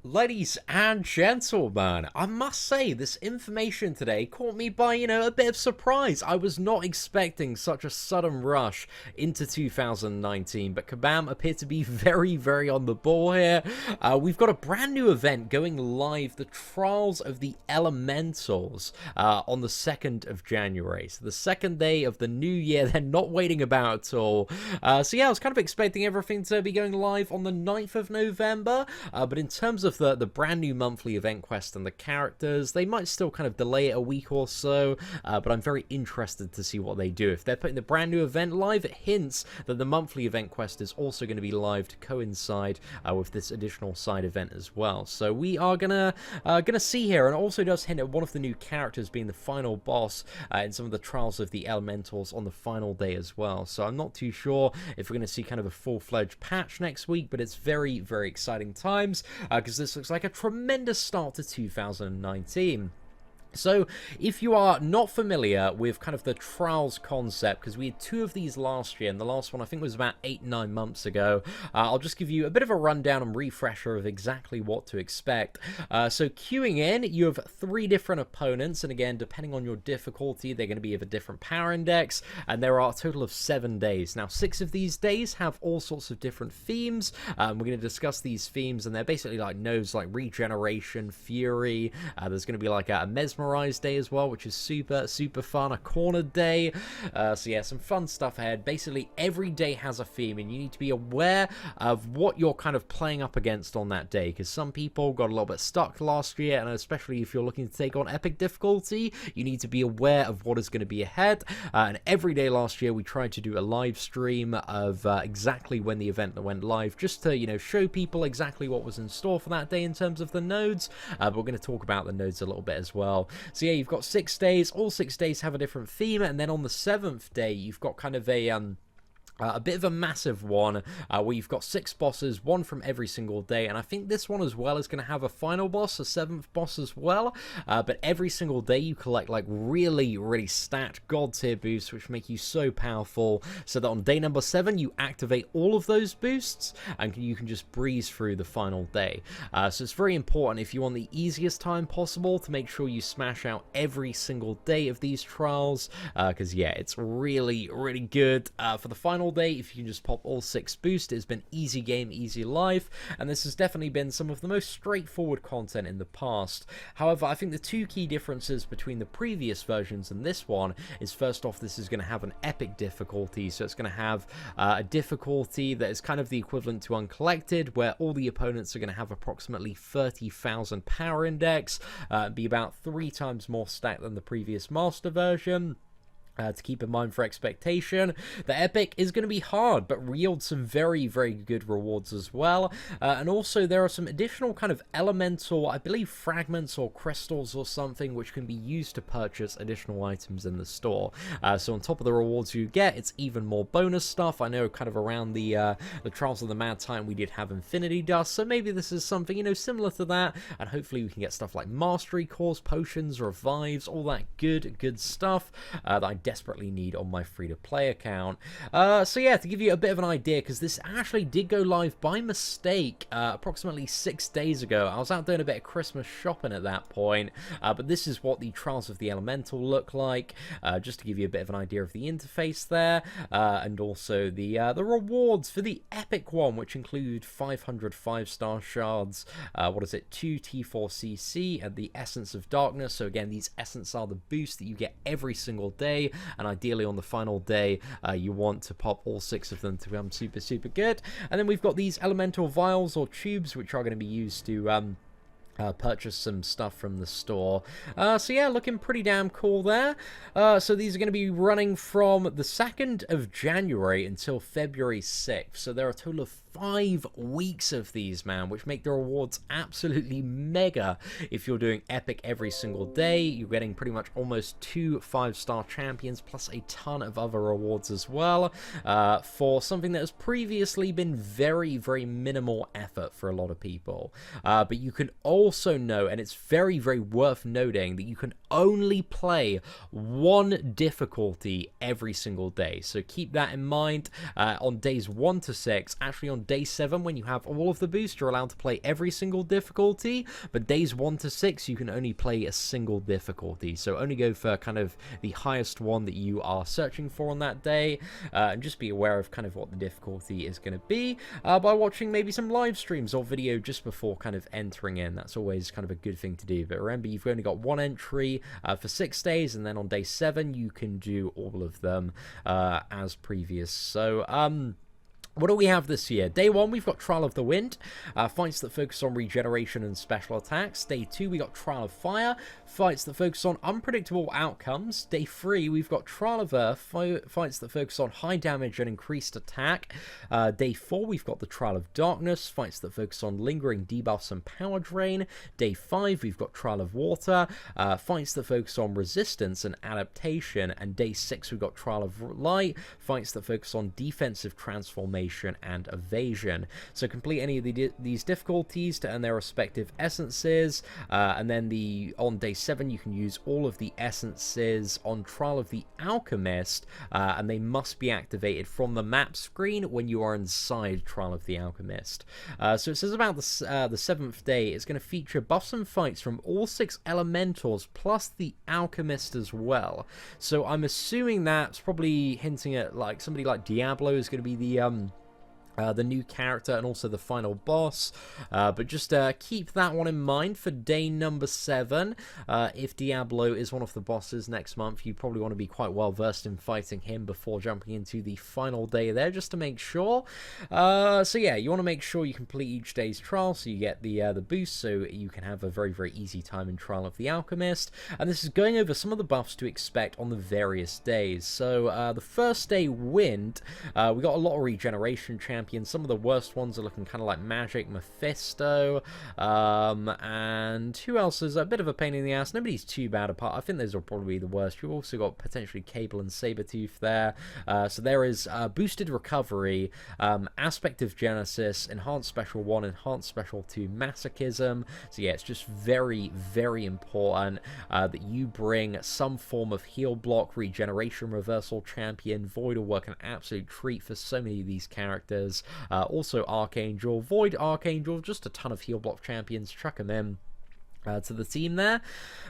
Ladies and gentlemen, I must say this information today caught me by, a bit of surprise. I was not expecting such a sudden rush into 2019, but Kabam appeared to be very, very on the ball here. We've got a brand new event going live, the Trials of the Elementals, on the 2nd of January. So the second day of the new year, they're not waiting about at all. So yeah, I was kind of expecting everything to be going live on the 9th of November, but in terms of the brand new monthly event quest and the characters, they might still kind of delay it a week or so, but I'm very interested to see what they do. If they're putting the brand new event live, it hints that the monthly event quest is also going to be live to coincide with this additional side event as well. So we are gonna see here, and it also does hint at one of the new characters being the final boss in some of the Trials of the Elementals on the final day as well. So I'm not too sure if we're going to see kind of a full-fledged patch next week, but it's very, very exciting times because this looks like a tremendous start to 2019. So, if you are not familiar with kind of the Trials concept, because we had two of these last year, and the last one I think was about 8-9 months ago, I'll just give you a bit of a rundown and refresher of exactly what to expect. So, queuing in, you have 3 different opponents, and again, depending on your difficulty, they're going to be of a different power index, and there are a total of 7 days. Now, 6 of these days have all sorts of different themes. We're going to discuss these themes, and they're basically like nodes like regeneration, fury, there's going to be like a mesmerized day as well, which is super fun, a cornered day, so yeah, some fun stuff ahead. Basically every day has a theme, and you need to be aware of what you're kind of playing up against on that day, because some people got a little bit stuck last year, and especially if you're looking to take on epic difficulty, you need to be aware of what is going to be ahead. And every day last year we tried to do a live stream of exactly when the event went live, just to show people exactly what was in store for that day in terms of the nodes, but we're going to talk about the nodes a little bit as well. So yeah, you've got 6 days. All 6 days have a different theme, and then on the 7th day, you've got kind of a bit of a massive one where you've got 6 bosses, 1 from every single day, and I think this one as well is going to have a final boss, a 7th boss as well, but every single day you collect like really stacked god tier boosts which make you so powerful, so that on day number 7 you activate all of those boosts and you can just breeze through the final day. So it's very important, if you want the easiest time possible, to make sure you smash out every single day of these trials, because yeah, it's really good. For the final day, if you can just pop all 6 boosts, it's been easy game, easy life, and this has definitely been some of the most straightforward content in the past. However, I think the 2 key differences between the previous versions and this one is, first off, this is going to have an epic difficulty, so it's going to have a difficulty that is kind of the equivalent to Uncollected, where all the opponents are going to have approximately 30,000 power index, be about 3 times more stacked than the previous master version. To keep in mind for expectation. The epic is going to be hard, but yield some very good rewards as well. And also there are some additional kind of elemental, I believe fragments or crystals or something, which can be used to purchase additional items in the store. So on top of the rewards you get, it's even more bonus stuff. I know kind of around the Trials of the Mad Titan we did have Infinity Dust, so maybe this is something, similar to that, and hopefully we can get stuff like Mastery Cores, Potions, Revives, all that good stuff that I desperately need on my free-to-play account. So yeah, to give you a bit of an idea, because this actually did go live by mistake approximately 6 days ago. I was out doing a bit of Christmas shopping at that point, but this is what the Trials of the Elemental look like, just to give you a bit of an idea of the interface there, and also the rewards for the epic one, which include 500 5-star shards, 2 T4CC, and the Essence of Darkness. So again, these Essence are the boosts that you get every single day, and ideally on the final day you want to pop all 6 of them to become super good. And then we've got these elemental vials or tubes, which are going to be used to purchase some stuff from the store. So yeah, looking pretty damn cool there. So these are going to be running from the 2nd of January until February 6th. So there are a total of 5 weeks of these, man, which make the rewards absolutely mega. If you're doing epic every single day, you're getting pretty much almost 2 5-star champions, plus a ton of other rewards as well, for something that has previously been very minimal effort for a lot of people. But you can always also know, and it's very, very worth noting, that you can only play one difficulty every single day. So keep that in mind. On days 1 to 6, actually on day 7, when you have all of the boosts, you're allowed to play every single difficulty, but days 1 to 6, you can only play a single difficulty. So only go for kind of the highest one that you are searching for on that day, and just be aware of kind of what the difficulty is going to be by watching maybe some live streams or video just before kind of entering in. That's always kind of a good thing to do. But remember, you've only got one entry for 6 days, and then on day 7 you can do all of them as previous. So what do we have this year? Day 1, we've got Trial of the Wind, fights that focus on regeneration and special attacks. Day 2, we got Trial of Fire, fights that focus on unpredictable outcomes. Day 3, we've got Trial of Earth, fights that focus on high damage and increased attack. Day 4, we've got the Trial of Darkness, fights that focus on lingering debuffs and power drain. Day 5, we've got Trial of Water, fights that focus on resistance and adaptation. And Day 6, we've got Trial of Light, fights that focus on defensive transformation and evasion. So complete any of these difficulties to earn their respective essences, and then on day 7 you can use all of the essences on Trial of the Alchemist, and they must be activated from the map screen when you are inside Trial of the Alchemist. So it says about the 7th day, it's going to feature buffs and fights from all 6 elementals plus the Alchemist as well. So I'm assuming that's probably hinting at like somebody like Diablo is going to be the new character and also the final boss, but just keep that one in mind for day number 7. If Diablo is one of the bosses next month, you probably want to be quite well versed in fighting him before jumping into the final day there, just to make sure. So yeah, you want to make sure you complete each day's trial so you get the boost, so you can have a very, very easy time in Trial of the Alchemist. And this is going over some of the buffs to expect on the various days. So the first day, Wind, we got a lot of regeneration champions. Some of the worst ones are looking kind of like Magic, Mephisto, and who else is a bit of a pain in the ass? Nobody's too bad apart. I think those will probably be the worst. You've also got potentially Cable and Sabretooth there. So there is Boosted Recovery, Aspect of Genesis, Enhanced Special 1, Enhanced Special 2, Masochism. So yeah, it's just very, very important that you bring some form of heal block, regeneration reversal champion. Void will work an absolute treat for so many of these characters. Also Archangel, Void Archangel, just a ton of heal block champions, chuck them in to the team there.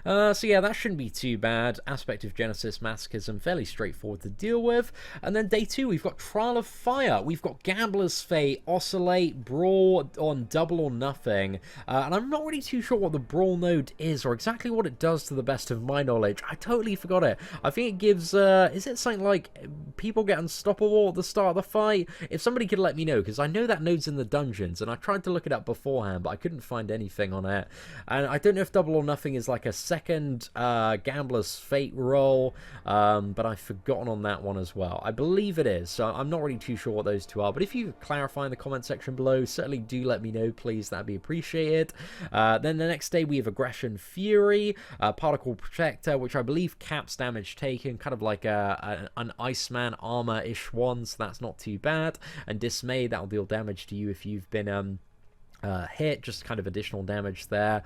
So yeah, that shouldn't be too bad. Aspect of Genesis, Masochism, fairly straightforward to deal with. And then day 2, we've got Trial of Fire. We've got Gambler's Fate, Oscillate, Brawl on Double or Nothing. And I'm not really too sure what the Brawl node is or exactly what it does to the best of my knowledge. I totally forgot it. I think it gives, is it something like people get unstoppable at the start of the fight? If somebody could let me know, because I know that node's in the dungeons, and I tried to look it up beforehand, but I couldn't find anything on it. And I don't know if Double or Nothing is like a second Gambler's Fate role, but I've forgotten on that one as well. I believe it is, so I'm not really too sure what those two are, but if you clarify in the comment section below, certainly do let me know, please. That'd be appreciated. Then the next day we have Aggression Fury, Particle Protector, which I believe caps damage taken, kind of like an Iceman armor-ish one, so that's not too bad. And Dismay, that'll deal damage to you if you've been hit, just kind of additional damage there.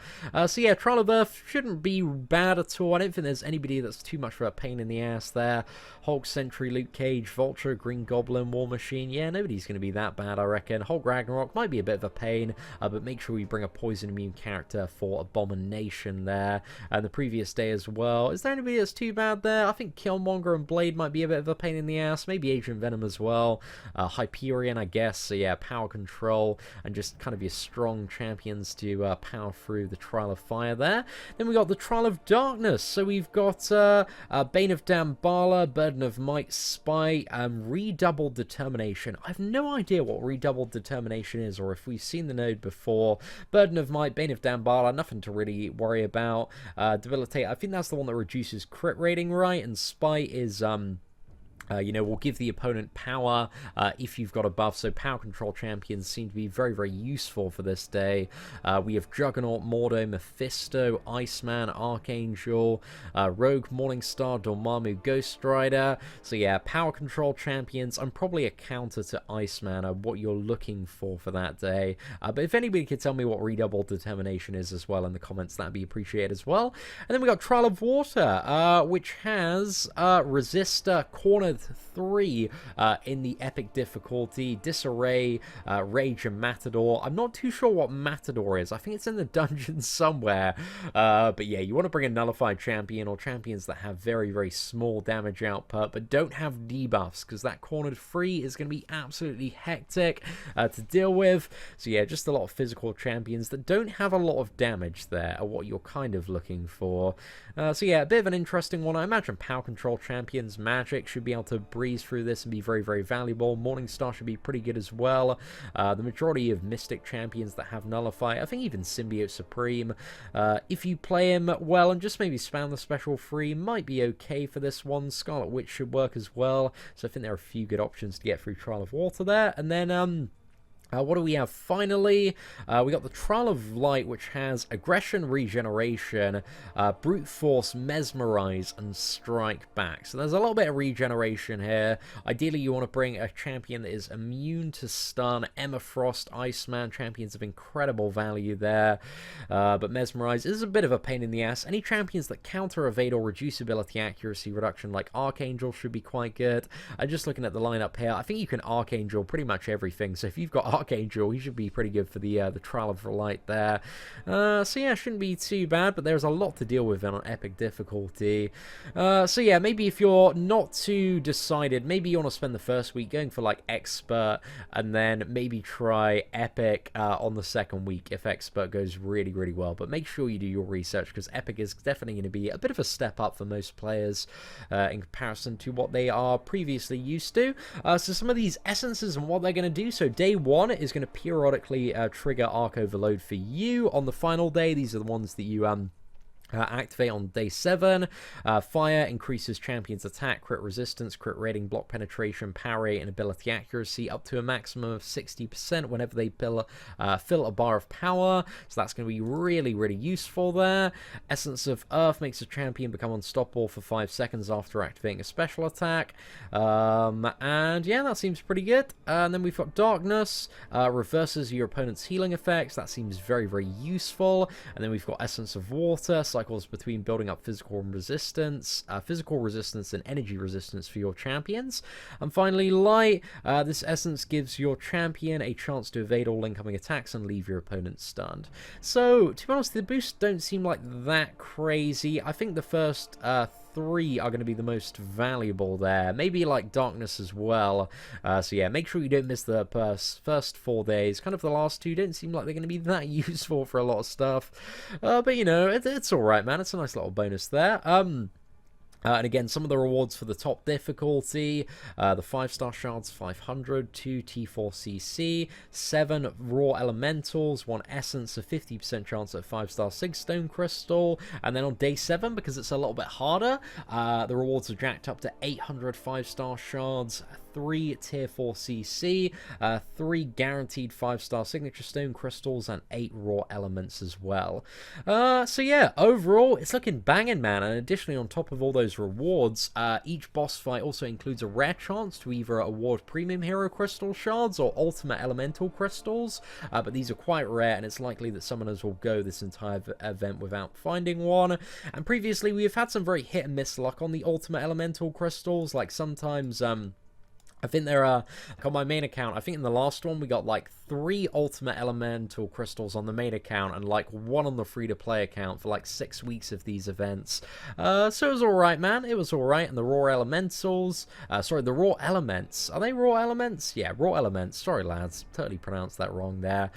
So yeah, Trial of Earth shouldn't be bad at all. I don't think there's anybody that's too much of a pain in the ass there. Hulk, Sentry, Luke Cage, Vulture, Green Goblin, War Machine, yeah, nobody's going to be that bad, I reckon. Hulk Ragnarok might be a bit of a pain, but make sure you bring a poison immune character for Abomination there. And the previous day as well, is there anybody that's too bad there? I think Killmonger and Blade might be a bit of a pain in the ass, maybe Agent Venom as well. Hyperion, I guess. So yeah, Power Control and just kind of your strong champions to power through the Trial of Fire there. Then we got the Trial of Darkness. So we've got Bane of Damballa, Burden of Might, Spite, Redoubled Determination. I have no idea what Redoubled Determination is, or if we've seen the node before. Burden of Might, Bane of Damballa, nothing to really worry about. Debilitate, I think that's the one that reduces crit rating, right? And Spite is will give the opponent power if you've got a buff, so power control champions seem to be very, very useful for this day. We have Juggernaut, Mordo, Mephisto, Iceman, Archangel, Rogue, Morningstar, Dormammu, Ghost Rider. So yeah, power control champions. I'm probably a counter to Iceman, what you're looking for that day. But if anybody could tell me what Redoubled Determination is as well in the comments, that'd be appreciated as well. And then we got Trial of Water, which has Resistor, Cornered 3 in the epic difficulty, Disarray, Rage, and Matador. I'm not too sure what Matador is. I think it's in the dungeon somewhere. But yeah, you want to bring a nullified champion or champions that have very, very small damage output but don't have debuffs, because that Cornered 3 is going to be absolutely hectic to deal with. So yeah, just a lot of physical champions that don't have a lot of damage there are what you're kind of looking for. So yeah, a bit of an interesting one. I imagine power control champions, Magic, should be able to breeze through this and be very, very valuable. Morningstar should be pretty good as well. The majority of Mystic champions that have Nullify, I think even Symbiote Supreme, if you play him well and just maybe spam the special free, might be okay for this one. Scarlet Witch should work as well. So I think there are a few good options to get through Trial of Water there. And then what do we have finally? We got the Trial of Light, which has Aggression, Regeneration, Brute Force, Mesmerize, and Strike Back. So there's a little bit of regeneration here. Ideally, you want to bring a champion that is immune to stun. Emma Frost, Iceman, champions of incredible value there. But Mesmerize is a bit of a pain in the ass. Any champions that counter, evade, or reduce ability accuracy reduction, like Archangel, should be quite good. Just looking at the lineup here, I think you can Archangel pretty much everything. So if you've got Archangel, he should be pretty good for the Trial of Light there. So yeah, shouldn't be too bad, but there's a lot to deal with on epic difficulty. So yeah, maybe if you're not too decided, maybe you want to spend the first week going for like Expert, and then maybe try Epic on the second week if Expert goes really, really well. But make sure you do your research, because Epic is definitely going to be a bit of a step up for most players in comparison to what they are previously used to. So some of these essences and what they're going to do. So day 1 is going to periodically trigger Arc Overload for you. On the final day, these are the ones that you activate on day 7. Fire increases champions attack, crit resistance, crit rating, block penetration, power rate, and ability accuracy up to a maximum of 60% whenever they fill a bar of power. So that's going to be really, really useful there. Essence of Earth makes a champion become unstoppable for 5 seconds after activating a special attack. And yeah, that seems pretty good. And then we've got Darkness, reverses your opponent's healing effects. That seems very, very useful. And then we've got Essence of Water, cycles between building up physical resistance and energy resistance for your champions. And finally, Light. This essence gives your champion a chance to evade all incoming attacks and leave your opponent stunned. So, to be honest, the boosts don't seem like that crazy. I think the first 3 are going to be the most valuable there. Maybe like Darkness as well. So yeah, make sure you don't miss the first 4 days. Kind of the last 2 don't seem like they're going to be that useful for a lot of stuff. But you know, it's alright, man. It's a nice little bonus there. And again, some of the rewards for the top difficulty, the 5 Star Shards 500, 2 T4CC, 7 Raw Elementals, 1 Essence, a 50% chance at 5 Star Sig Stone Crystal, and then on day 7, because it's a little bit harder, the rewards are jacked up to 800 5 Star Shards, 3 Tier 4 CC, 3 guaranteed 5 Star Signature Stone Crystals, and 8 Raw Elements as well. So yeah, overall, it's looking banging, man. And additionally, on top of all those rewards, each boss fight also includes a rare chance to either award Premium Hero Crystal Shards or Ultimate Elemental Crystals, but these are quite rare, and it's likely that summoners will go this entire event without finding one. And previously, we have had some very hit and miss luck on the Ultimate Elemental Crystals. Like sometimes I think there are, like on my main account, I think in the last one we got like 3 Ultimate Elemental Crystals on the main account and like 1 on the free-to-play account for like 6 weeks of these events. So it was alright, man. It was alright. And the Raw Elementals, the Raw Elements. Are they Raw Elements? Yeah, Raw Elements. Sorry, lads. Totally pronounced that wrong there.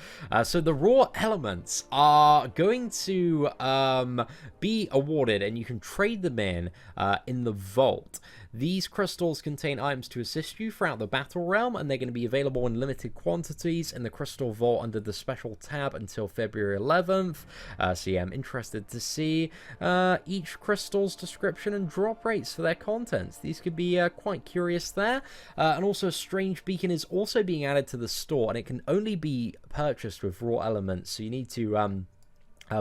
So the Raw Elements are going to be awarded, and you can trade them in the Vault. These crystals contain items to assist you throughout the battle realm, and they're going to be available in limited quantities in in the Crystal Vault under the special tab until February 11th. So yeah, I'm interested to see each crystal's description and drop rates for their contents. These could be quite curious there. And also, Strange Beacon is also being added to the store, and it can only be purchased with raw elements, so you need to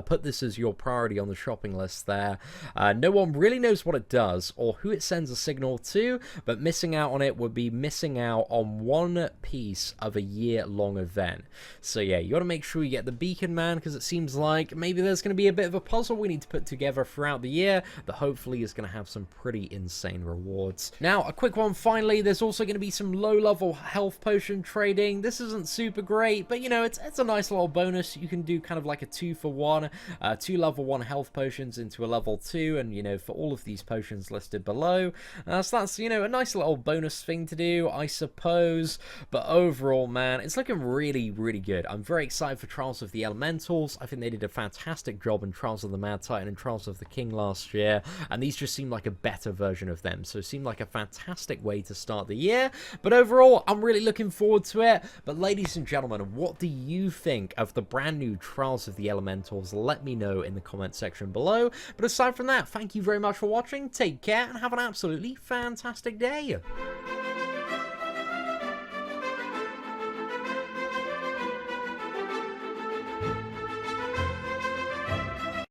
put this as your priority on the shopping list there. No one really knows what it does or who it sends a signal to, but missing out on it would be missing out on one piece of a year-long event. So yeah, you got to make sure you get the beacon, man, because it seems like maybe there's going to be a bit of a puzzle we need to put together throughout the year that hopefully is going to have some pretty insane rewards. Now, a quick one finally, there's also going to be some low-level health potion trading. This isn't super great, but you know, it's a nice little bonus. You can do kind of like a 2-for-1. 2 level 1 health potions into a level 2, and you know, for all of these potions listed below. So that's, you know, a nice little bonus thing to do, I suppose. But overall, man, it's looking really, really good. I'm very excited for Trials of the Elementals. I think they did a fantastic job in Trials of the Mad Titan and Trials of the King last year, and these just seem like a better version of them. So it seemed like a fantastic way to start the year. But overall, I'm really looking forward to it. But ladies and gentlemen, what do you think of the brand new Trials of the Elementals? Let me know in the comment section below. But aside from that, thank you very much for watching. Take care and have an absolutely fantastic day.